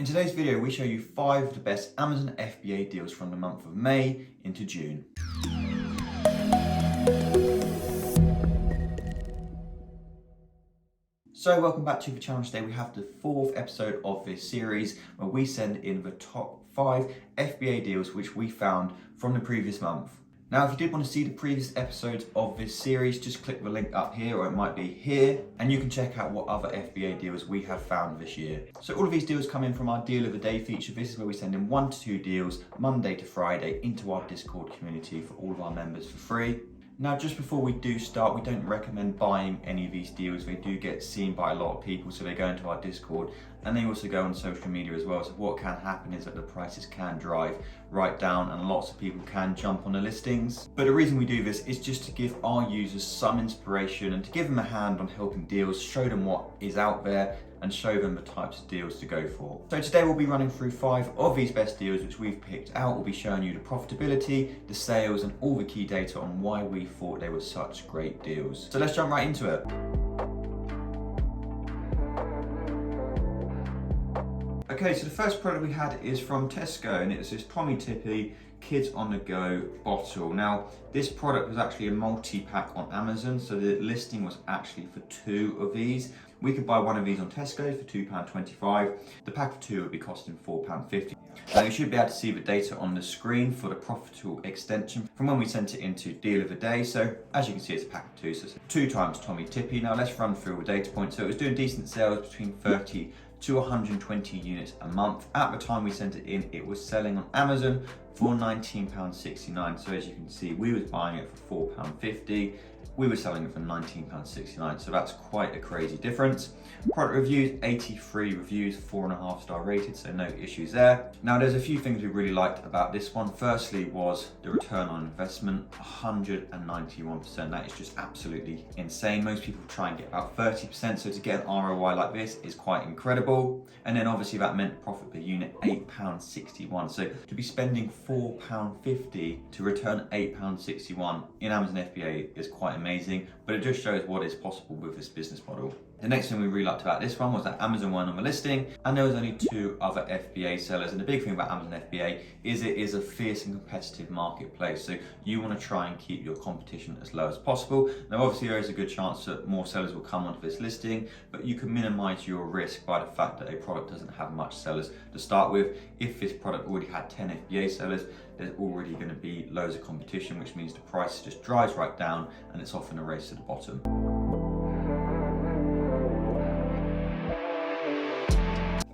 In today's video, we show you 5 of the best Amazon FBA deals from the month of May into June. So welcome back to the channel. Today we have the 4th episode of this series where we send in the top 5 FBA deals which we found from the previous month. Now, if you did want to see the previous episodes of this series, just click the link up here, or it might be here, and you can check out what other FBA deals we have found this year. So all of these deals come in from our Deal of the Day feature. This is where we send in 1 to 2 deals, Monday to Friday, into our Discord community for all of our members for free. Now, just before we do start, we don't recommend buying any of these deals. They do get seen by a lot of people, so they go into our Discord and they also go on social media as well. So what can happen is that the prices can drive right down and lots of people can jump on the listings. But the reason we do this is just to give our users some inspiration and to give them a hand on helping deals, show them what is out there and show them the types of deals to go for. So today we'll be running through 5 of these best deals which we've picked out. We'll be showing you the profitability, the sales, and all the key data on why we thought they were such great deals. So let's jump right into it. Okay, so the first product we had is from Tesco, and it's this Tommy Tippy Kids on the Go bottle. Now, this product was actually a multi-pack on Amazon, so the listing was actually for 2 of these. We could buy one of these on Tesco for £2.25. The pack of 2 would be costing £4.50. Now, you should be able to see the data on the screen for the Profitl extension from when we sent it into Deal of the Day. So as you can see, it's a pack of 2, so it's 2 times Tommy Tippy. Now let's run through the data points. So it was doing decent sales between 30 to 120 units a month. At the time we sent it in, it was selling on Amazon for £19.69. So as you can see, we was buying it for £4.50. We were selling it for £19.69, so that's quite a crazy difference. Product reviews, 83 reviews, 4.5 star rated, so no issues there. Now, there's a few things we really liked about this one. Firstly was the return on investment, 191%. That is just absolutely insane. Most people try and get about 30%, so to get an ROI like this is quite incredible. And then obviously that meant profit per unit, £8.61. So to be spending £4.50 to return £8.61 in Amazon FBA is quite amazing, but it just shows what is possible with this business model. The next thing we really liked about this one was that Amazon weren't on the listing and there was only 2 other FBA sellers. And the big thing about Amazon FBA is it is a fierce and competitive marketplace. So you want to try and keep your competition as low as possible. Now, obviously there is a good chance that more sellers will come onto this listing, but you can minimize your risk by the fact that a product doesn't have much sellers to start with. If this product already had 10 FBA sellers, there's already going to be loads of competition, which means the price just drives right down and it's often a race to the bottom.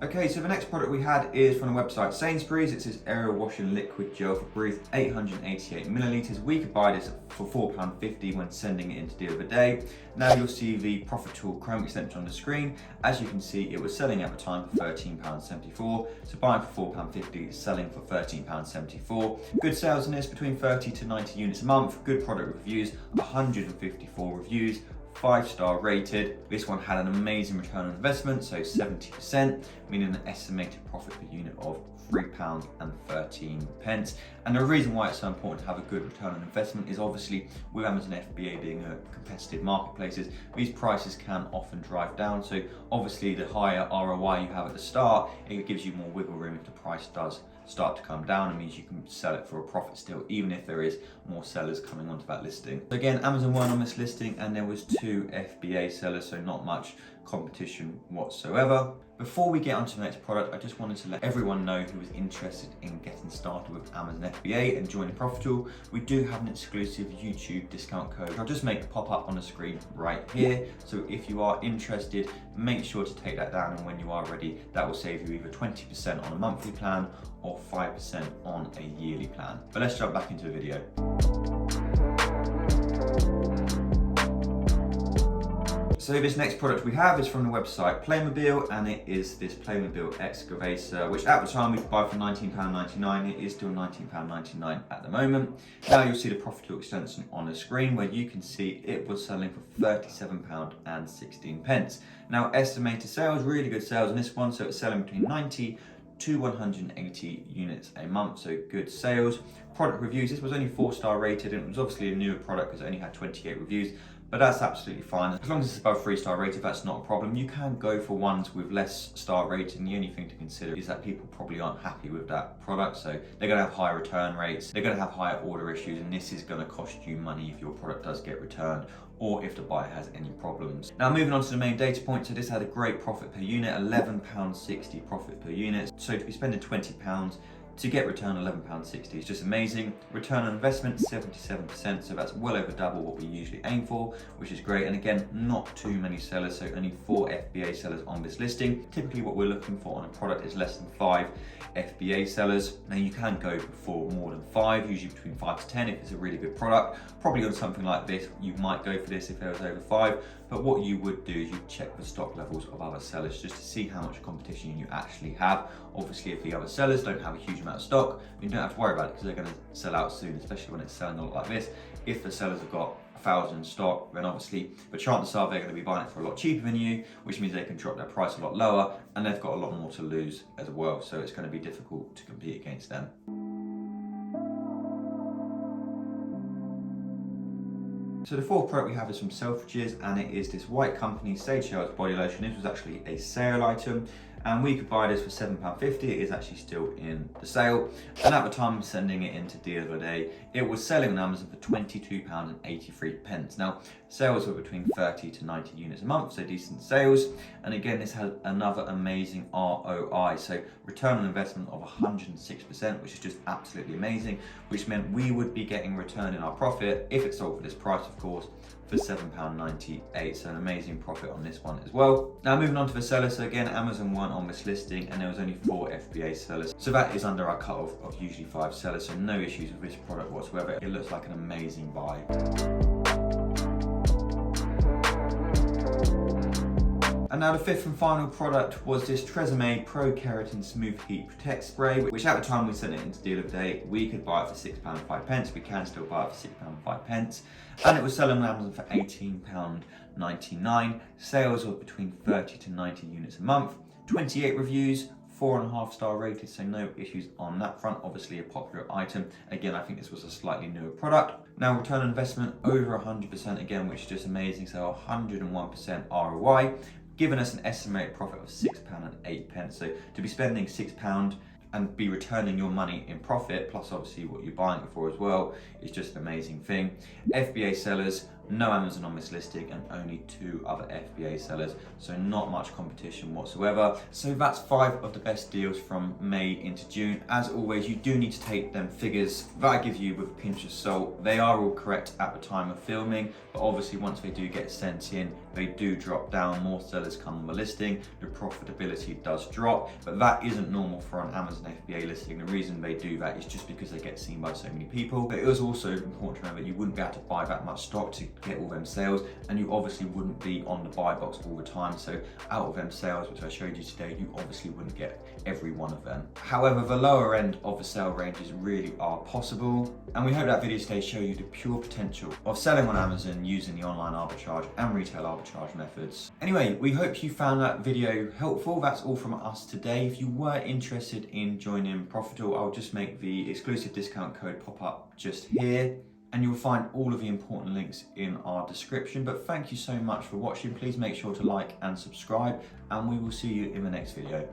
Okay, so the next product we had is from the website Sainsbury's. It's this Aerial Washing Liquid Gel for Breathe, 888 millilitres. We could buy this for £4.50 when sending it into Deal of the Day. Now you'll see the Profitl Chrome extension on the screen. As you can see, it was selling at the time for £13.74. So buying for £4.50, selling for £13.74. Good sales in this, between 30 to 90 units a month. Good product reviews, 154 reviews. 5-star rated. This one had an amazing return on investment, so 70%, meaning an estimated profit per unit of £3.13. And the reason why it's so important to have a good return on investment is obviously with Amazon FBA being a competitive marketplaces, these prices can often drive down. So obviously the higher ROI you have at the start, it gives you more wiggle room if the price does start to come down. It means you can sell it for a profit still, even if there is more sellers coming onto that listing. So again, Amazon weren't on this listing and there was 2 FBA sellers, so not much competition whatsoever. Before we get on to the next product, I just wanted to let everyone know who is interested in getting started with Amazon FBA and joining Profitl. We do have an exclusive YouTube discount code. I'll just make it pop up on the screen right here. So if you are interested, make sure to take that down, and when you are ready, that will save you either 20% on a monthly plan or 5% on a yearly plan. But let's jump back into the video. So this next product we have is from the website Playmobil, and it is this Playmobil excavator, which at the time we could buy for £19.99. It is still £19.99 at the moment. Now you'll see the Profitl extension on the screen where you can see it was selling for £37.16. Now estimated sales, really good sales on this one, so it's selling between 90 to 180 units a month, so good sales. Product reviews, this was only 4-star rated, and it was obviously a newer product because it only had 28 reviews, but that's absolutely fine. As long as it's above 3-star rated, that's not a problem. You can go for ones with less star rating. The only thing to consider is that people probably aren't happy with that product, so they're going to have higher return rates, they're going to have higher order issues, and this is going to cost you money if your product does get returned or if the buyer has any problems. Now moving on to the main data point, so this had a great profit per unit, £11.60 profit per unit. So to be spending £20 to get return £11.60 is just amazing. Return on investment 77%, so that's well over double what we usually aim for, which is great. And again, not too many sellers, so only 4 FBA sellers on this listing. Typically what we're looking for on a product is less than 5 FBA sellers. Now you can go for more than 5, usually between 5 to 10 if it's a really good product. Probably on something like this, you might go for this if there was over 5, but what you would do is you check the stock levels of other sellers just to see how much competition you actually have. Obviously, if the other sellers don't have a huge amount of stock, you don't have to worry about it because they're going to sell out soon, especially when it's selling a lot like this. If the sellers have got 1,000 in stock, then obviously the chances are they're going to be buying it for a lot cheaper than you, which means they can drop their price a lot lower, and they've got a lot more to lose as well, so it's going to be difficult to compete against them. So the fourth product we have is from Selfridges, and it is this White Company Sage Shells body lotion. This was actually a sale item, and we could buy this for £7.50. It is actually still in the sale, and at the time of sending it into Deal of the Day, it was selling on Amazon for £22.83. Now, sales were between 30 to 90 units a month, so decent sales. And again, this had another amazing ROI, so return on investment of 106%, which is just absolutely amazing, which meant we would be getting return in our profit, if it sold for this price, of course, for £7.98, so an amazing profit on this one as well. Now moving on to the sellers, so again, Amazon weren't on this listing, and there was only 4 FBA sellers, so that is under our cutoff of usually 5 sellers, so no issues with this product whatsoever. It looks like an amazing buy. And now the fifth and final product was this Tresemme Pro Keratin Smooth Heat Protect Spray, which at the time we sent it into Deal of the Day, we could buy it for £6.05. We can still buy it for £6.05. And it was selling on Amazon for £18.99. Sales were between 30 to 90 units a month. 28 reviews, 4.5-star rated, so no issues on that front. Obviously a popular item. Again, I think this was a slightly newer product. Now return on investment over 100% again, which is just amazing. So 101% ROI, giving us an estimated profit of £6.08. So to be spending £6 and be returning your money in profit, plus obviously what you're buying it for as well, is just an amazing thing. FBA sellers, no Amazon on this listing, and only 2 other FBA sellers, so not much competition whatsoever. So that's 5 of the best deals from May into June. As always, you do need to take them figures that I give you with a pinch of salt. They are all correct at the time of filming, but obviously once they do get sent in, they do drop down. More sellers come on the listing, the profitability does drop, but that isn't normal for an Amazon FBA listing. The reason they do that is just because they get seen by so many people. But it was also important to remember that you wouldn't be able to buy that much stock to get all them sales, and you obviously wouldn't be on the buy box all the time, so out of them sales which I showed you today, you obviously wouldn't get every one of them. However, the lower end of the sale ranges really are possible, and we hope that video today showed you the pure potential of selling on Amazon using the online arbitrage and retail arbitrage methods. Anyway, we hope you found that video helpful. That's all from us today. If you were interested in joining Profitl, I'll just make the exclusive discount code pop up just here, and you'll find all of the important links in our description. But thank you so much for watching. Please make sure to like and subscribe, and we will see you in the next video.